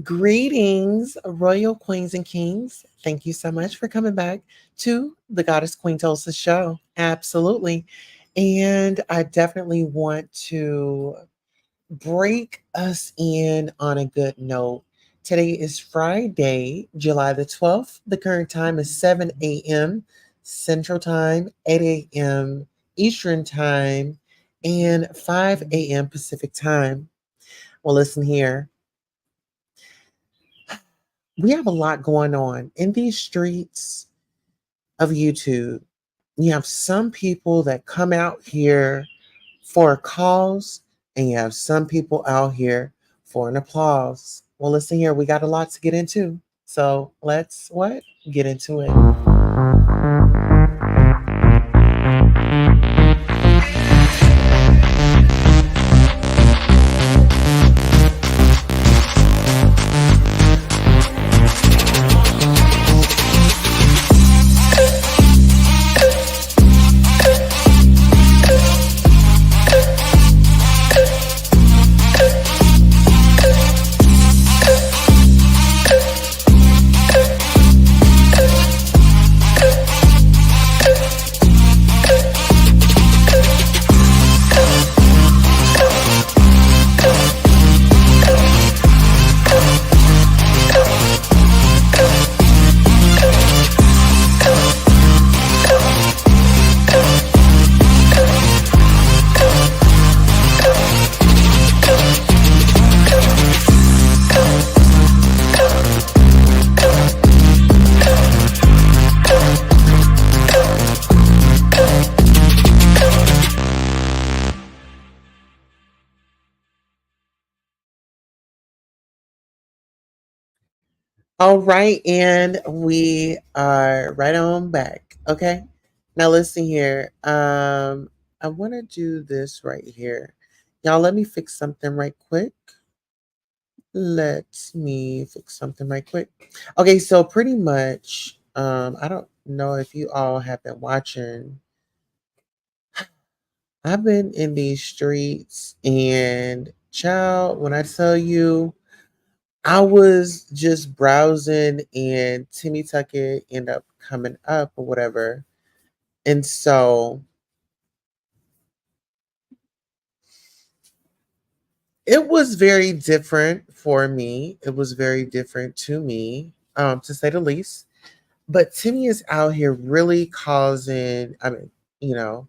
Greetings, royal queens and kings. Thank you so much for coming back to the Goddess Queen Tulsa show. Absolutely. And I definitely want to break us in on a good note. Today is Friday, July the 12th. The current time is 7 a.m. Central Time, 8 a.m. Eastern Time, and 5 a.m. Pacific Time. Well, listen here. We have a lot going on in these streets of YouTube. You have some people that come out here for a cause, and you have some people out here for an applause. Well, listen here, we got a lot to get into. So let's what? Get into it. All right, and we are right on back. Okay. Now listen here. I want to do this right here. Y'all let me fix something right quick. Let me fix something right quick. Okay, so pretty much, I don't know if you all have been watching. I've been in these streets and child, when I tell you I was just browsing and Timmie Tuckit ended up coming up or whatever. And so it was very different for me. It was very different to me, to say the least. But Timmy is out here really causing, you know,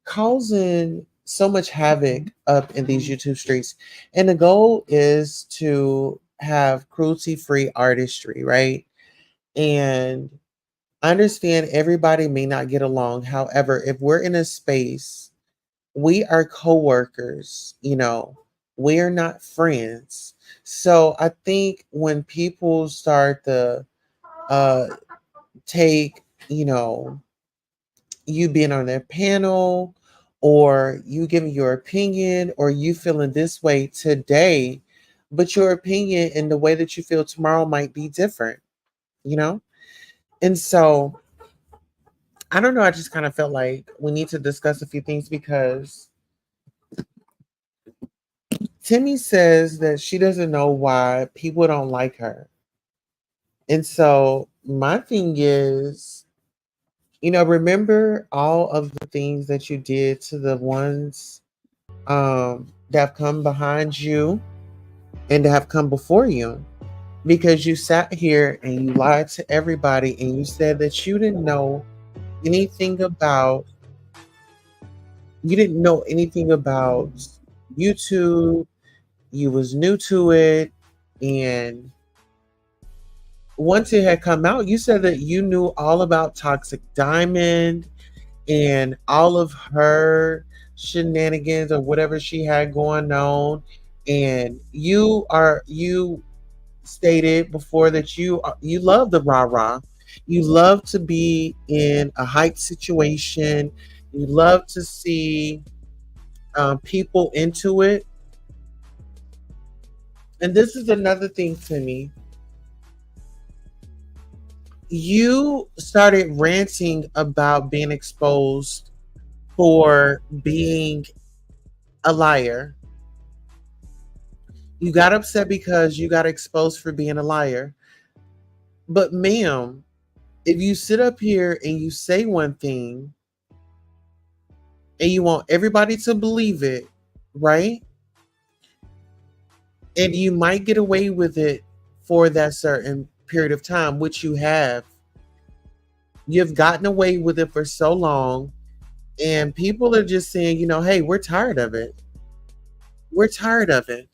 causing so much havoc up in these YouTube streets. And the goal is to have cruelty free artistry, right? And I understand everybody may not get along. However, if we're in a space, we are coworkers, we're not friends. So I think when people start to uh take, you being on their panel or you giving your opinion or you feeling this way today, but your opinion and the way that you feel tomorrow might be different, you know? And so I don't know. I just kind of felt like we need to discuss a few things because Timmy says that she doesn't know why people don't like her. And so my thing is, remember all of the things that you did to the ones that have come behind you and that have come before you because you sat here and you lied to everybody and you said that anything about you didn't know anything about YouTube. You was new to it, and once it had come out, you said that you knew all about Toxic Diamond and all of her shenanigans or whatever she had going on. And you stated before that you love the rah rah. You love to be in a hype situation. You love to see people into it. And this is another thing to me. You started ranting about being exposed for being a liar. You got upset because you got exposed for being a liar. But, ma'am, if you sit up here and you say one thing and you want everybody to believe it, right? And you might get away with it for that certain period of time, which you have. You've gotten away with it for so long, and people are just saying, hey, we're tired of it. We're tired of it.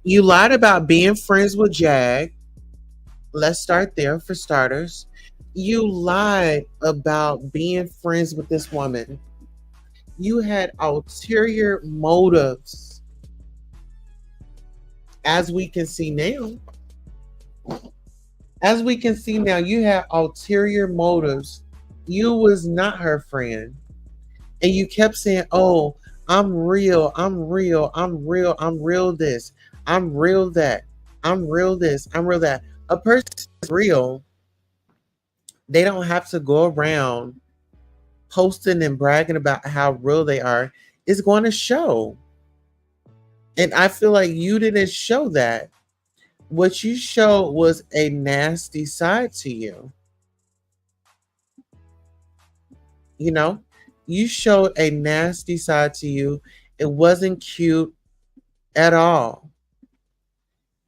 You lied about being friends with Jag. Let's start there for starters. You lied about being friends with this woman. You had ulterior motives, as we can see now. As we can see now, you had ulterior motives. You was not her friend. And you kept saying, oh, I'm real, I'm real, I'm real, I'm real this, I'm real that, I'm real this, I'm real that. A person is real. They don't have to go around posting and bragging about how real they are. It's going to show. And I feel like you didn't show that. What you showed was a nasty side to you. You know, you showed a nasty side to you. It wasn't cute at all.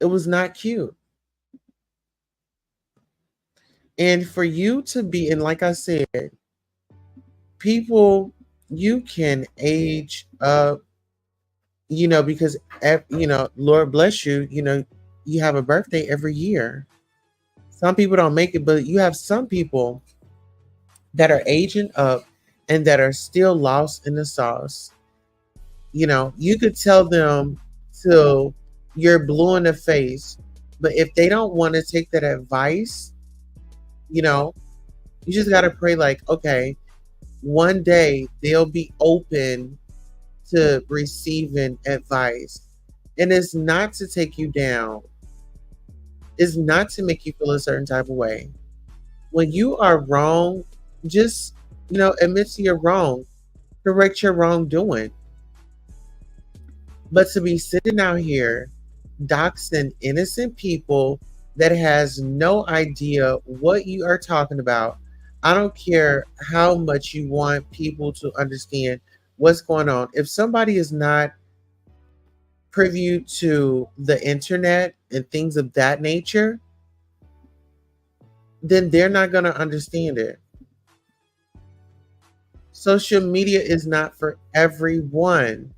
It was not cute. And for you to be, and like I said, people, you can age up, because, Lord bless you, you have a birthday every year. Some people don't make it, but you have some people that are aging up and that are still lost in the sauce. You could tell them till you're blue in the face, but if they don't want to take that advice, you know, you just got to pray like, okay, one day they'll be open to receiving advice. And it's not to take you down, it's not to make you feel a certain type of way. When you are wrong, just, admit to you're wrong, correct your wrongdoing. But to be sitting out here doxing innocent people that has no idea what you are talking about, I don't care how much you want people to understand what's going on. If somebody is not privy to the internet and things of that nature, then they're not going to understand it. Social media is not for everyone.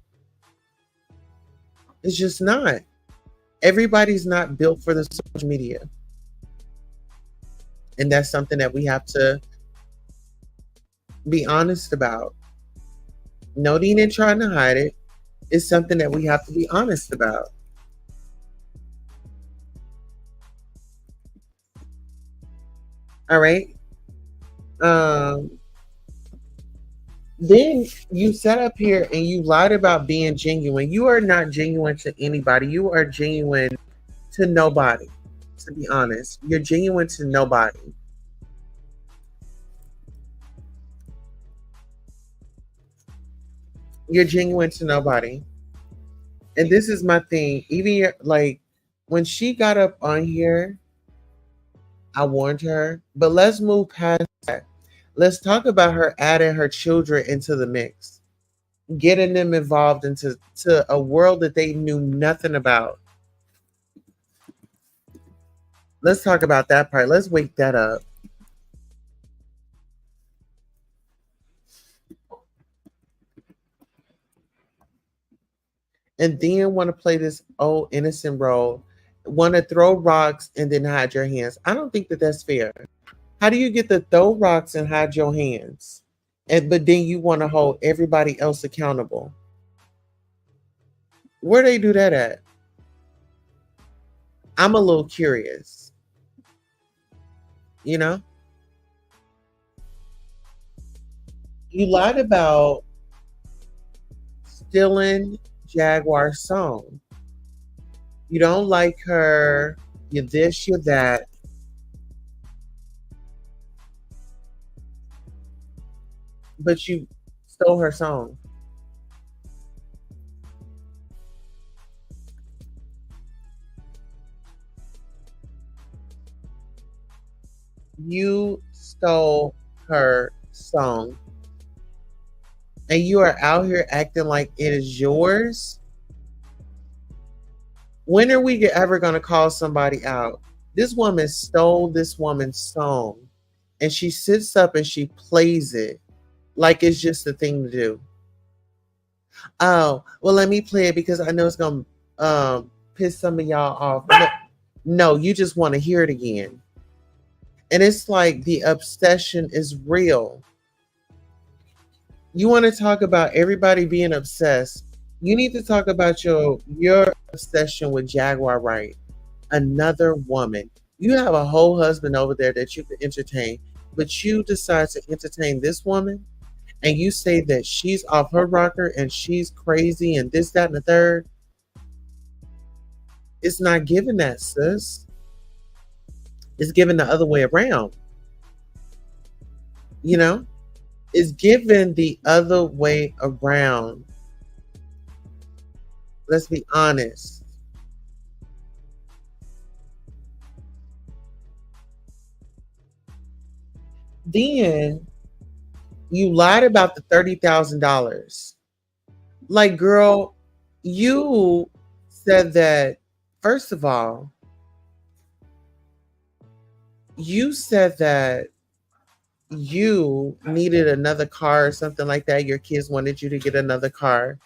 It's just not. Everybody's not built for the social media. And that's something that we have to be honest about. No need in trying to hide it. It's something that we have to be honest about. All right. Then you sat up here and you lied about being genuine. You are not genuine to anybody. You are genuine to nobody. To be honest, you're genuine to nobody. You're genuine to nobody. And this is my thing. Even like when she got up on here, I warned her. But let's move past that. Let's talk about her adding her children into the mix, getting them involved into a world that they knew nothing about. Let's talk about that part. Let's wake that up. And then want to play this old innocent role, want to throw rocks and then hide your hands. I don't think that that's fair. How do you get to throw rocks and hide your hands? But then you want to hold everybody else accountable. Where they do that at? I'm a little curious. You know, you lied about stealing Jaguar's song. You don't like her. You're this, you're that. But you stole her song. You stole her song and you are out here acting like it is yours. When are we ever going to call somebody out? This woman stole this woman's song and she sits up and she plays it like it's just a thing to do. Oh, well, let me play it because I know it's going to piss some of y'all off. No, you just want to hear it again. And it's like the obsession is real. You want to talk about everybody being obsessed. You need to talk about your obsession with Jaguar, Wright. Another woman. You have a whole husband over there that you could entertain, but you decide to entertain this woman and you say that she's off her rocker and she's crazy and this, that, and the third. It's not giving that, sis. It's given the other way around. You know? It's given the other way around. Let's be honest. Then you lied about the $30,000. Like, girl, you said that, first of all, you said that you needed another car or something like that. Your kids wanted you to get another car.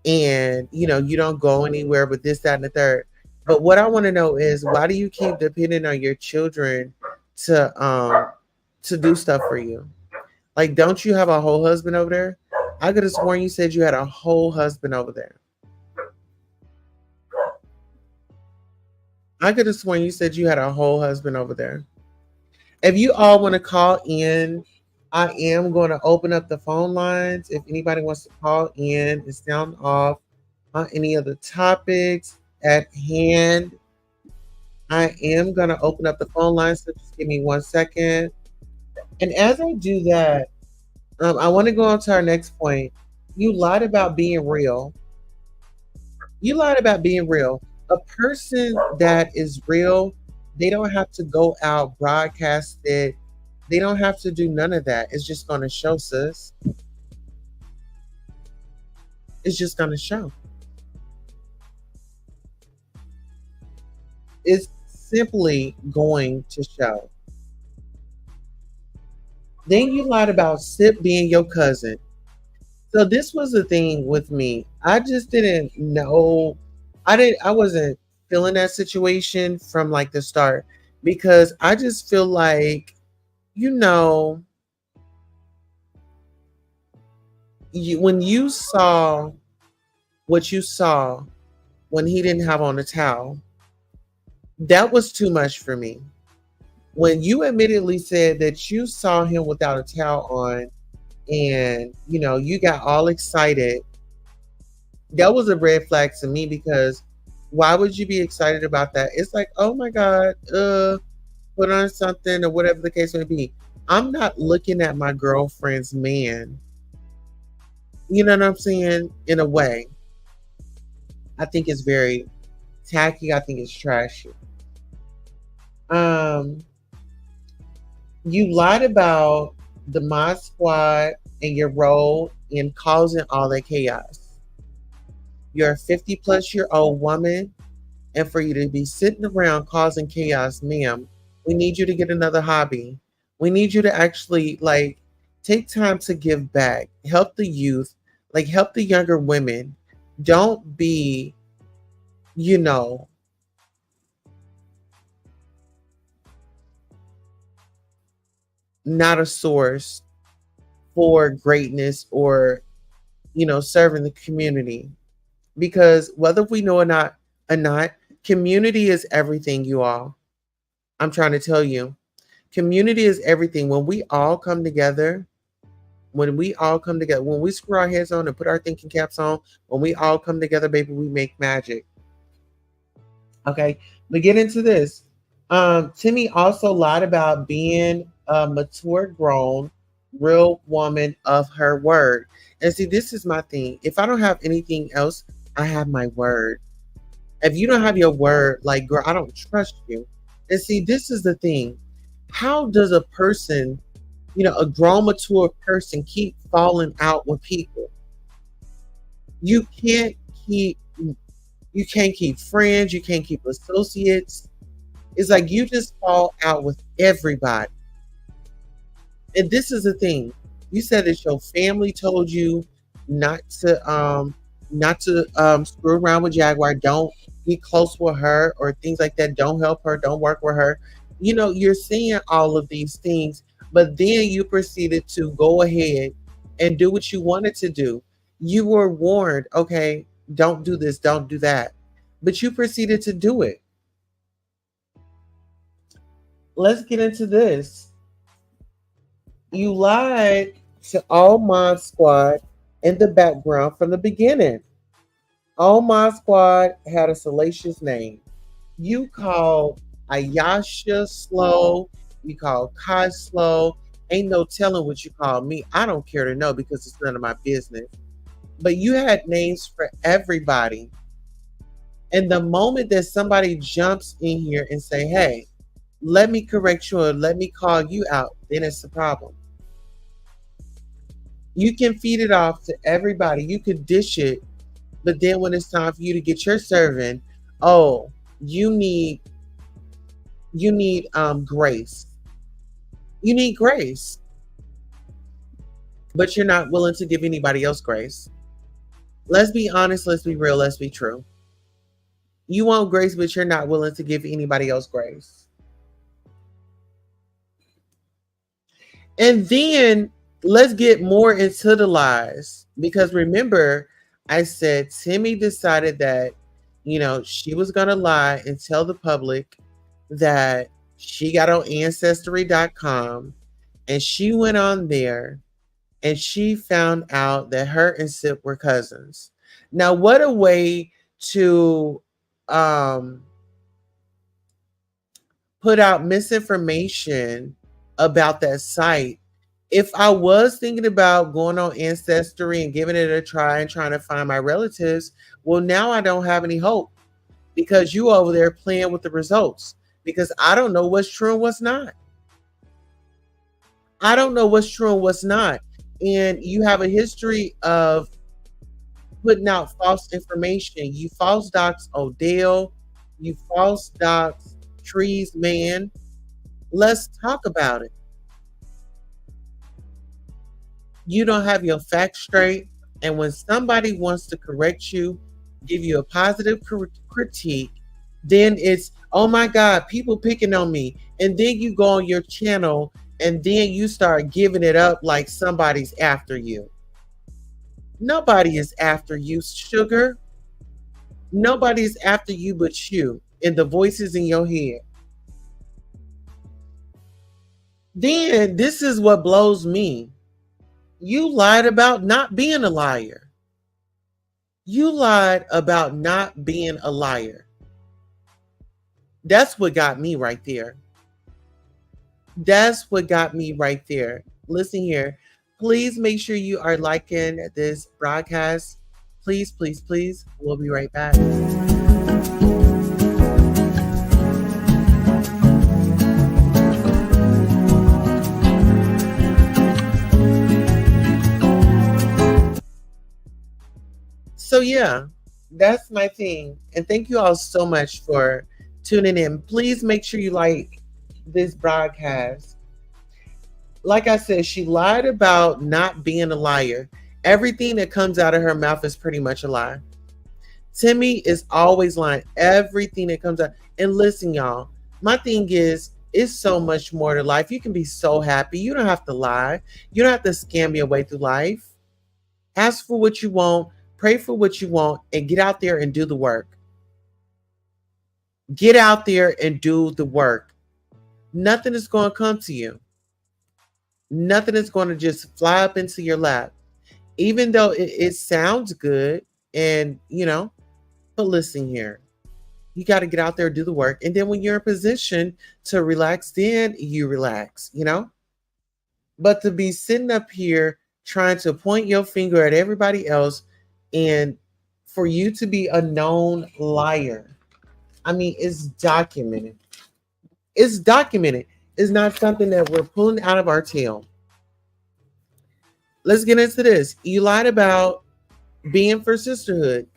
And, you don't go anywhere but this, that, and the third. But what I want to know is why do you keep depending on your children to do stuff for you? Like, don't you have a whole husband over there? I could have sworn you said you had a whole husband over there. I could have sworn you said you had a whole husband over there. If you all want to call in, I am going to open up the phone lines. If anybody wants to call in and sound off on any of the topics at hand, I am going to open up the phone lines. So just give me 1 second. And as I do that, I want to go on to our next point. You lied about being real. You lied about being real. A person that is real, they don't have to go out, broadcast it. They don't have to do none of that. It's just going to show, sis. It's just going to show. It's simply going to show. Then you lied about Sip being your cousin. So this was the thing with me. I just didn't know. I wasn't feeling that situation from like the start because I just feel like, when you saw what you saw when he didn't have on a towel, that was too much for me. When you admittedly said that you saw him without a towel on and, you got all excited, that was a red flag to me because why would you be excited about that? It's like, oh my God, put on something or whatever the case may be. I'm not looking at my girlfriend's man. You know what I'm saying? In a way, I think it's very tacky. I think it's trashy. Um, you lied about the Mod Squad and your role in causing all that chaos. You're a 50-plus-year-old woman, and for you to be sitting around causing chaos, ma'am, we need you to get another hobby. We need you to actually take time to give back, help the youth, help the younger women. Don't be, not a source for greatness or, serving the community. Because whether we know or not, community is everything, you all. I'm trying to tell you. Community is everything. When we all come together, when we screw our heads on and put our thinking caps on, when we all come together, baby, we make magic. Okay, but get into this. Timmie also lied about being a mature, grown, real woman of her word. And see, this is my thing. If I don't have anything else, I have my word. If you don't have your word, girl, I don't trust you. And see, this is the thing. How does a person, a grown, mature person, keep falling out with people? You can't keep you can't keep friends, you can't keep associates. It's like you just fall out with everybody. And this is the thing. You said that your family told you not to screw around with Jaguar. Don't be close with her or things like that. Don't help her. Don't work with her. You're seeing all of these things, but then you proceeded to go ahead and do what you wanted to do. You were warned, okay, don't do this, don't do that. But you proceeded to do it. Let's get into this. You lied to all Mod Squad in the background from the beginning. All Mod Squad had a salacious name. You called Ayasha slow. You called Kai slow. Ain't no telling what you called me. I don't care to know because it's none of my business. But you had names for everybody. And the moment that somebody jumps in here and say, hey, let me correct you or let me call you out, then it's a problem. You can feed it off to everybody. You could dish it, but then when it's time for you to get your serving, oh, you need grace. You need grace, but you're not willing to give anybody else grace. Let's be honest. Let's be real. Let's be true. You want grace, but you're not willing to give anybody else grace. And then let's get more into the lies. Because remember, I said Timmie decided that, she was going to lie and tell the public that she got on Ancestry.com and she went on there and she found out that her and Sip were cousins. Now, what a way to put out misinformation about that site. If I was thinking about going on Ancestry and giving it a try and trying to find my relatives, well, now I don't have any hope because you over there playing with the results because I don't know what's true and what's not. I don't know what's true and what's not. And you have a history of putting out false information. You false docs Odell, you false docs Trees Man. Let's talk about it. You don't have your facts straight. And when somebody wants to correct you, give you a positive critique, then it's, oh my God, people picking on me. And then you go on your channel and then you start giving it up like somebody's after you. Nobody is after you, sugar. Nobody's after you but you and the voices in your head. Then this is what blows me. You lied about not being a liar. You lied about not being a liar. That's what got me right there. That's what got me right there. Listen here. Please make sure you are liking this broadcast. Please, please, please. We'll be right back. So yeah, that's my thing. And thank you all so much for tuning in. Please make sure you like this broadcast. Like I said, she lied about not being a liar. Everything that comes out of her mouth is pretty much a lie. Timmie is always lying. Everything that comes out. And listen, y'all, my thing is, it's so much more to life. You can be so happy. You don't have to lie. You don't have to scam your way through life. Ask for what you want. Pray for what you want and get out there and do the work. Get out there and do the work. Nothing is going to come to you. Nothing is going to just fly up into your lap. Even though it sounds good and, but listen here. You got to get out there and do the work. And then when you're in position to relax, then you relax, But to be sitting up here trying to point your finger at everybody else and for you to be a known liar, I mean, it's documented. It's documented. It's not something that we're pulling out of our tail. Let's get into this. You lied about being for sisterhood.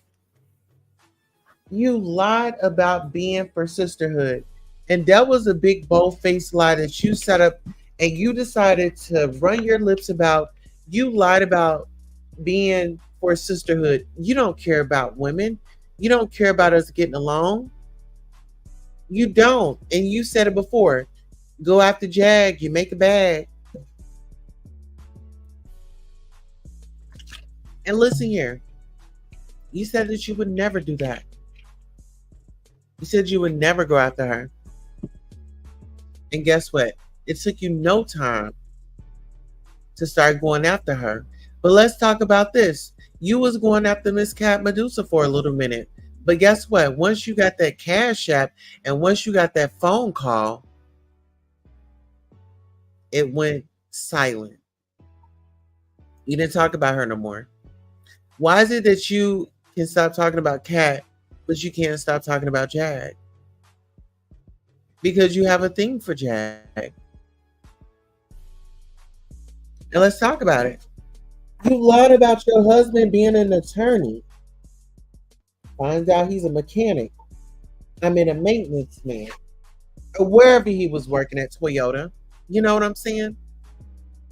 You lied about being for sisterhood. And that was a big bold faced lie that you set up and you decided to run your lips about. You lied about being for sisterhood. You don't care about women. You don't care about us getting along. You don't. And you said it before. Go after Jag, you make a bag. And listen here. You said that you would never do that. You said you would never go after her. And guess what? It took you no time to start going after her. But let's talk about this. You was going after Miss Cat Medusa for a little minute. But guess what? Once you got that cash app and once you got that phone call, it went silent. You didn't talk about her no more. Why is it that you can stop talking about Cat, but you can't stop talking about Jag? Because you have a thing for Jag. And let's talk about it. You lied about your husband being an attorney. Finds out he's a mechanic. I mean, a maintenance man. Or wherever he was working at Toyota. You know what I'm saying?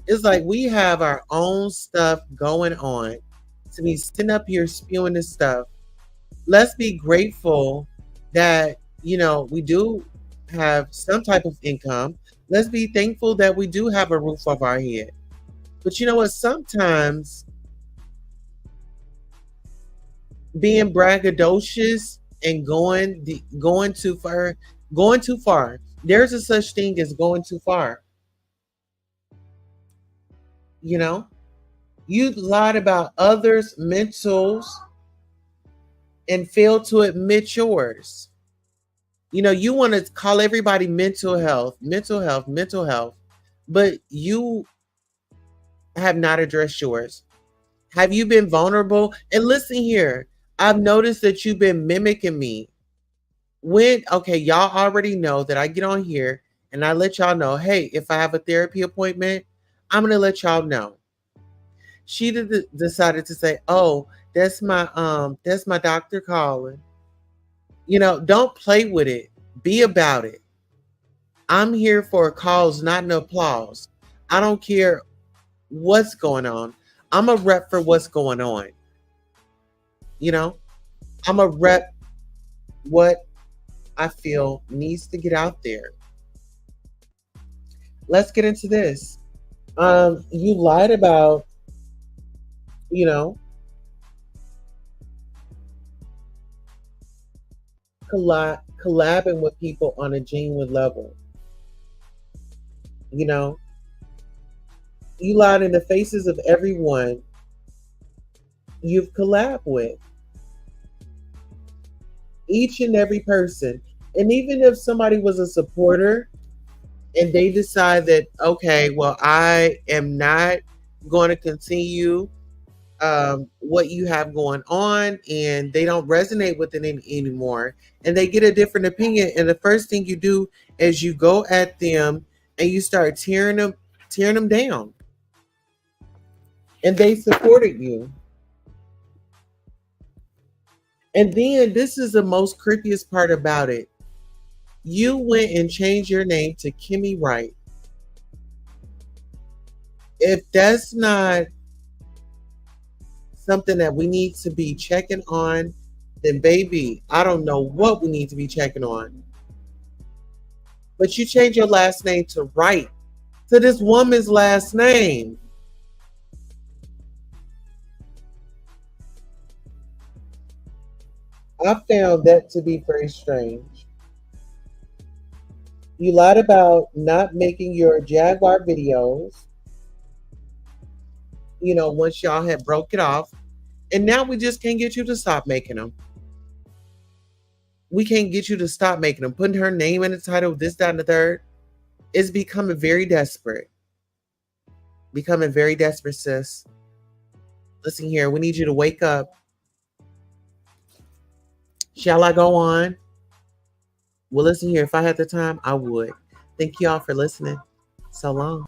It's like we have our own stuff going on. To be sitting up here spewing this stuff. Let's be grateful that, we do have some type of income. Let's be thankful that we do have a roof over our head. But you know what? Sometimes being braggadocious and going too far. There's a such thing as going too far. You lied about others' mentals and failed to admit yours. You want to call everybody mental health, but you have not addressed yours. Have you been vulnerable? And listen here, I've noticed that you've been mimicking me. Y'all already know that I get on here and I let y'all know, hey, if I have a therapy appointment, I'm going to let y'all know. She decided to say, oh, that's my doctor calling. Don't play with it. Be about it. I'm here for a cause, not an applause. I don't care what's going on. I'm a rep for what's going on. I'm a rep what I feel needs to get out there. Let's get into this. You lied about, collabing with people on a genuine level. You lied in the faces of everyone you've collabed with. Each and every person. And even if somebody was a supporter and they decide that, okay, well, I am not going to continue what you have going on and they don't resonate with it anymore and they get a different opinion, and the first thing you do is you go at them and you start tearing them down, and they supported you. And then this is the most creepiest part about it. You went and changed your name to Kimmy Wright. If that's not something that we need to be checking on, then baby, I don't know what we need to be checking on. But you changed your last name to Wright, to this woman's last name. I found that to be very strange. You lied about not making your Jaguar videos, once y'all had broke it off. And now we just can't get you to stop making them. We can't get you to stop making them. Putting her name in the title, this, that, and the third, is becoming very desperate. Becoming very desperate, sis. Listen here, we need you to wake up. Shall I go on? Well, listen here, if I had the time, I would. Thank you all for listening. So long.